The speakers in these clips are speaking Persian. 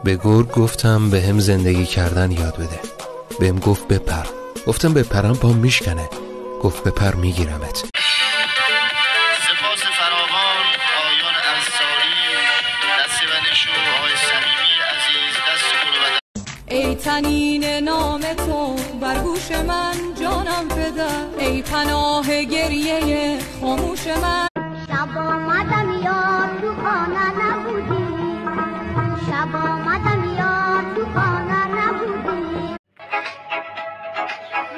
به گرگ گفتم به هم زندگی کردن یاد بده. بهم گفت بپر. گفتم بپرم پام میشکنه. گفت بپر میگیرمت. سپاس فراوان آیان انصاری، دست بنشو آقای صمیمی عزیز، دست گروه. ای تنین نام تو بر گوش من جانم فدا، ای پناه گریه خاموش من. شب آمدم یاد تو خانه نبودی، شب آمدم یاد تو خانه نبودی.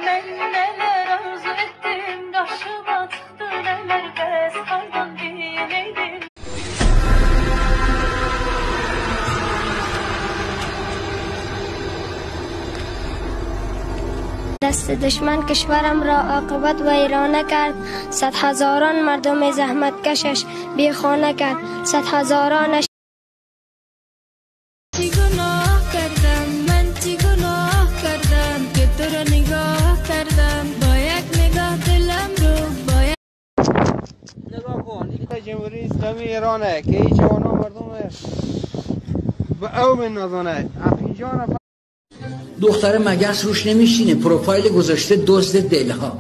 من neler arzu ettim, karşıma çıktı neler, bez kaldım bileydim. دست دشمن کشورم را عاقبت ویرانه کرد، صد هزاران مردم زحمت کشش بی خانه کرد، صد هزارانش. چی گناه کردم من، چی گناه کردم که تو را نگاه کردم، با یک نگاه دلم رو باید. نگاه کن، این جمهوری اسلامی ایرانه که این جوانا مردم به او من نازانه افینجان. دختر مگس روش نمیشینه، پروفایل گذاشته دزد دلها.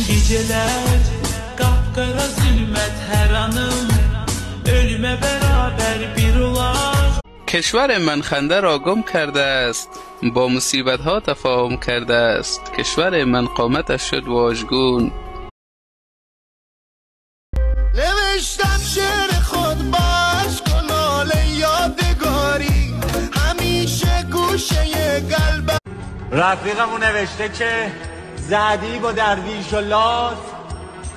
Geceler kapkara zulmet her anım, ölüme beraber bir olar. کشور من خنده را گم کرده است، با مصیبت ها تفاهم کرده است. کشور من قامتش شد واژگون. نوشتم شعر خود باش کنال یادگاری، همیشه گوشه قلبم. رفیقمون نوشته که زعدی با درویش و لاس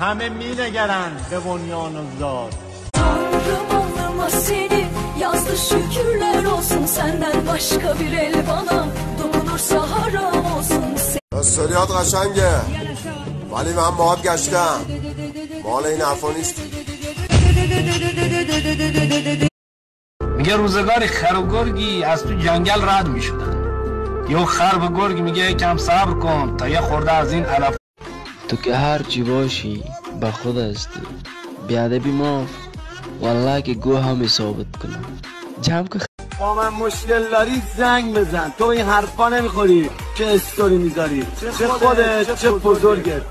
همه می نگرن به بنیان و زاد. Tanrım ağlama seni yazdı, şükürler olsun, senden başka bir el bana dokunursa haram olsun. استوریات قشنگه ولی من باهات گشتم، مال این حرفا نیست. میگه روزگار خر و گرگی از تو جنگل رد میشدن، یه خر به گرگ میگه کم صبر کن تا یه خورده از این علف. تو که هر چی باشی به خود هستی، بیادبی ماف والله که گوه هم ثابت کنم. جمع که با من مشکل داری زنگ بزن، تو این حرفا نمیخوری که استوری میذاری، چه خودت چه بزرگت.